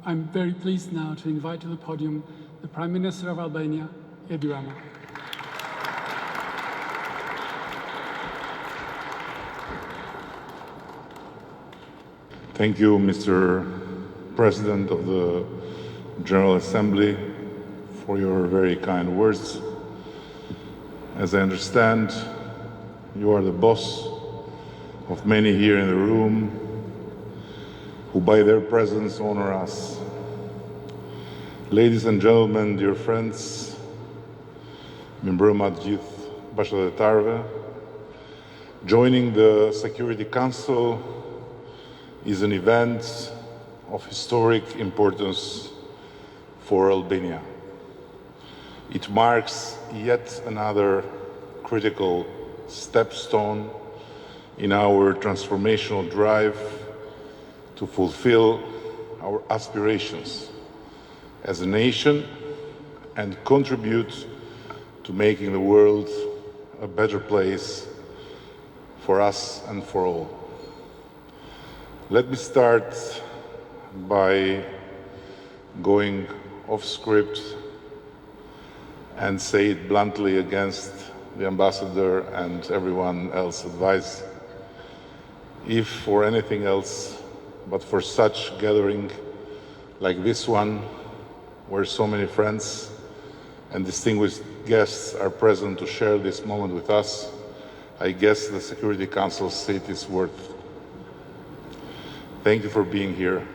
I'm very pleased now to invite to the podium the Prime Minister of Albania, Rama. Thank you, Mr. President of the General Assembly, for your very kind words. As I understand, you are the boss of many here in the room who by their presence honor us. Ladies and gentlemen, dear friends, mbrëma të gjithë bashkëdhetarëve, joining the Security Council is an event of historic importance for Albania. It marks yet another critical stepstone in our transformational drive to fulfill our aspirations as a nation and contribute to making the world a better place for us and for all. Let me start by going off script and say it bluntly against the ambassador and everyone else's advice. If for anything else, but for such gathering like this one, where so many friends and distinguished guests are present to share this moment with us, I guess the Security Council's seat is worth. Thank you for being here.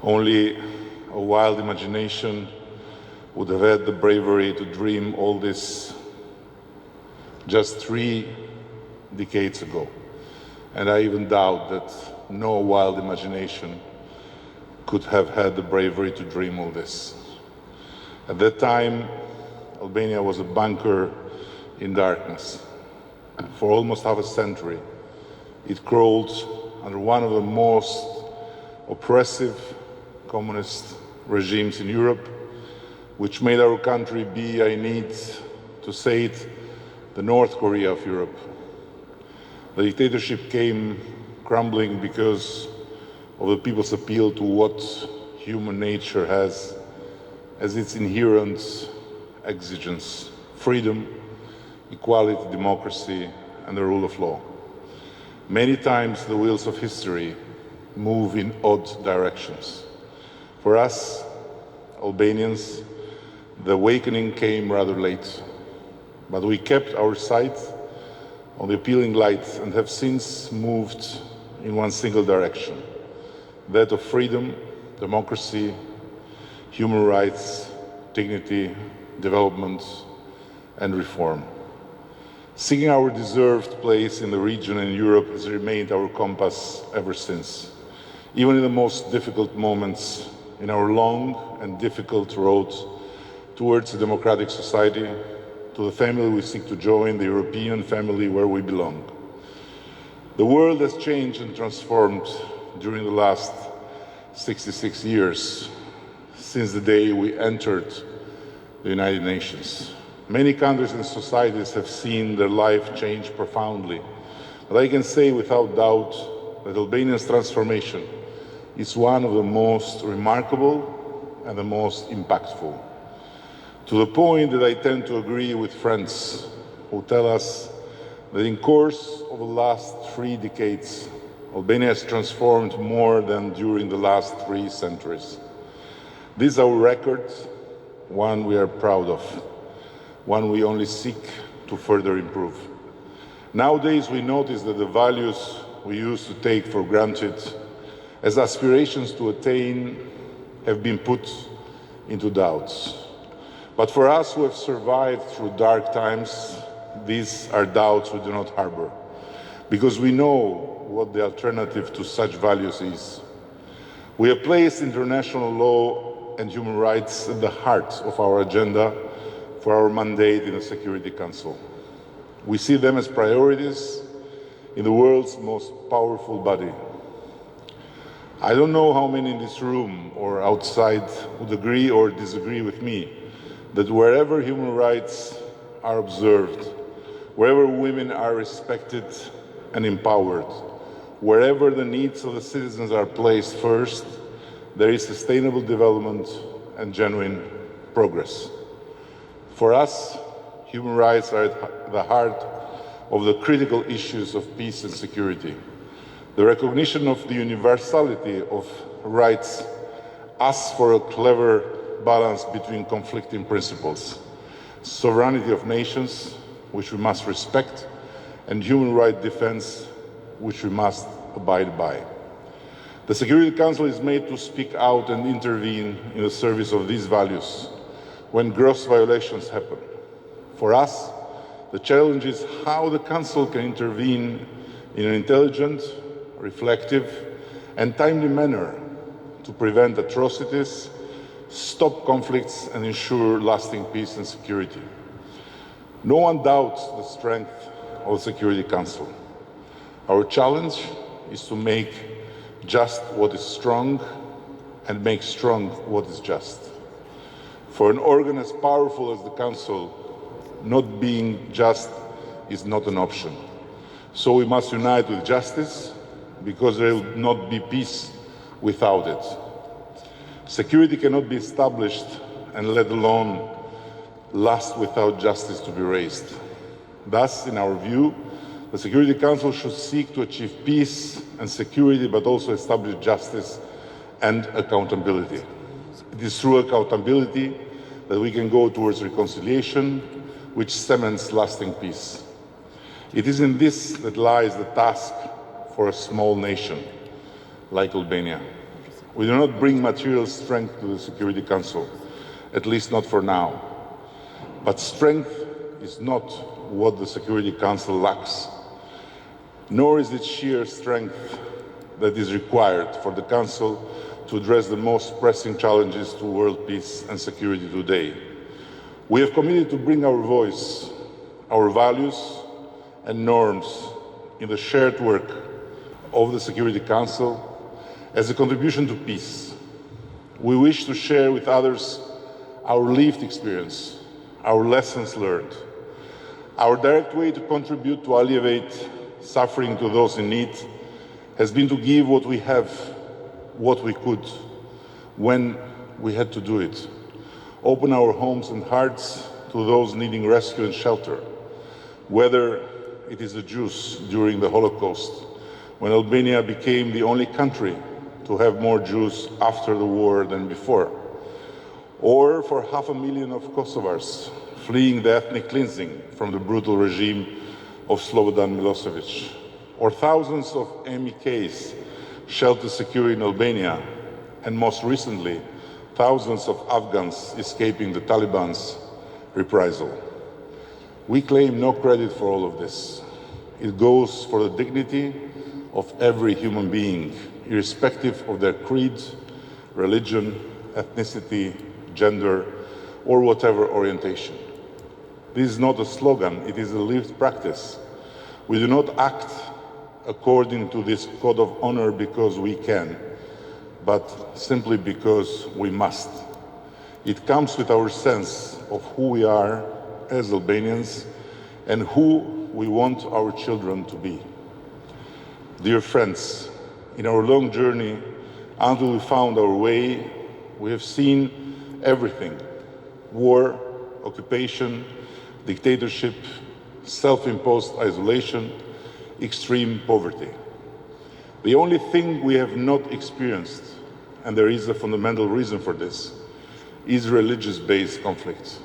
Only a wild imagination would have had the bravery to dream all this just 3 decades ago. And I even doubt that no wild imagination could have had the bravery to dream all this. At that time, Albania was a bunker in darkness. For almost half a century, it crawled under one of the most oppressive communist regimes in Europe, which made our country be, I need to say it, the North Korea of Europe. The dictatorship came crumbling because of the people's appeal to what human nature has as its inherent exigence: freedom, equality, democracy, and the rule of law. Many times the wheels of history move in odd directions. For us, Albanians, the awakening came rather late, but we kept our sight on the appealing light and have since moved in one single direction, that of freedom, democracy, human rights, dignity, development, and reform. Seeking our deserved place in the region and Europe has remained our compass ever since, even in the most difficult moments in our long and difficult road towards a democratic society, to the family we seek to join, the European family where we belong. The world has changed and transformed during the last 66 years, since the day we entered the United Nations. Many countries and societies have seen their life change profoundly, but I can say without doubt that Albania's transformation is one of the most remarkable and the most impactful. To the point that I tend to agree with friends who tell us that in course of the last 3 decades, Albania has transformed more than during the last 3 centuries. This is our record, one we are proud of, one we only seek to further improve. Nowadays, we notice that the values we used to take for granted as aspirations to attain have been put into doubts. But for us who have survived through dark times, these are doubts we do not harbor, because we know what the alternative to such values is. We have placed international law and human rights at the heart of our agenda for our mandate in the Security Council. We see them as priorities in the world's most powerful body. I don't know how many in this room or outside would agree or disagree with me that wherever human rights are observed, wherever women are respected and empowered, wherever the needs of the citizens are placed first, there is sustainable development and genuine progress. For us, human rights are at the heart of the critical issues of peace and security. The recognition of the universality of rights asks for a clever balance between conflicting principles: sovereignty of nations, which we must respect, and human rights defense, which we must abide by. The Security Council is made to speak out and intervene in the service of these values when gross violations happen. For us, the challenge is how the Council can intervene in an intelligent, reflective, and timely manner to prevent atrocities, stop conflicts, and ensure lasting peace and security. No one doubts the strength of the Security Council. Our challenge is to make just what is strong and make strong what is just. For an organ as powerful as the Council, not being just is not an option. So we must unite with justice, because there will not be peace without it. Security cannot be established and let alone last without justice to be raised. Thus, in our view, the Security Council should seek to achieve peace and security, but also establish justice and accountability. It is through accountability that we can go towards reconciliation, which cements lasting peace. It is in this that lies the task for a small nation like Albania. We do not bring material strength to the Security Council, at least not for now. But strength is not what the Security Council lacks, nor is it sheer strength that is required for the Council to address the most pressing challenges to world peace and security today. We have committed to bring our voice, our values and norms in the shared work of the Security Council as a contribution to peace. We wish to share with others our lived experience, our lessons learned. Our direct way to contribute to alleviate suffering to those in need has been to give what we have, what we could, when we had to do it. Open our homes and hearts to those needing rescue and shelter, whether it is the Jews during the Holocaust, when Albania became the only country to have more Jews after the war than before, or for 500,000 of Kosovars fleeing the ethnic cleansing from the brutal regime of Slobodan Milosevic, or thousands of MEKs shelter secure in Albania, and most recently, thousands of Afghans escaping the Taliban's reprisal. We claim no credit for all of this. It goes for the dignity of every human being, irrespective of their creed, religion, ethnicity, gender, or whatever orientation. This is not a slogan, it is a lived practice. We do not act according to this code of honor because we can, but simply because we must. It comes with our sense of who we are as Albanians and who we want our children to be. Dear friends, in our long journey until we found our way, we have seen everything: war, occupation, dictatorship, self-imposed isolation, extreme poverty. The only thing we have not experienced, and there is a fundamental reason for this, is religious-based conflict.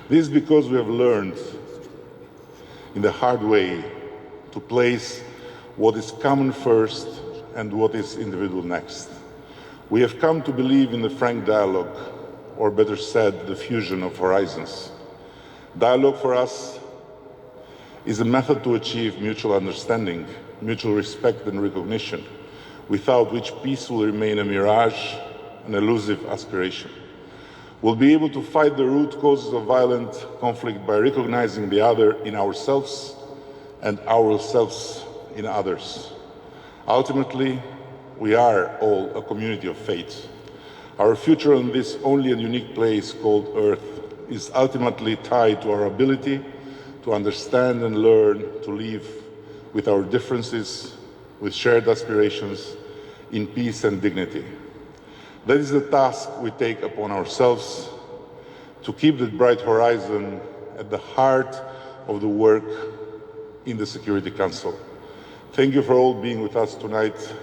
This is because we have learned in the hard way to place what is common first and what is individual next. We have come to believe in the frank dialogue, or better said, the fusion of horizons. Dialogue for us is a method to achieve mutual understanding, mutual respect and recognition, without which peace will remain a mirage, an elusive aspiration. We'll be able to fight the root causes of violent conflict by recognizing the other in ourselves and ourselves in others. Ultimately, we are all a community of faith. Our future on this only and unique place called Earth is ultimately tied to our ability to understand and learn to live with our differences, with shared aspirations, in peace and dignity. That is the task we take upon ourselves, to keep that bright horizon at the heart of the work in the Security Council. Thank you for all being with us tonight.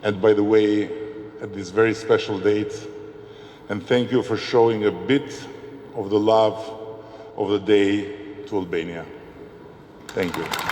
And by the way, at this very special date, and thank you for showing a bit of the love of the day to Albania. Thank you.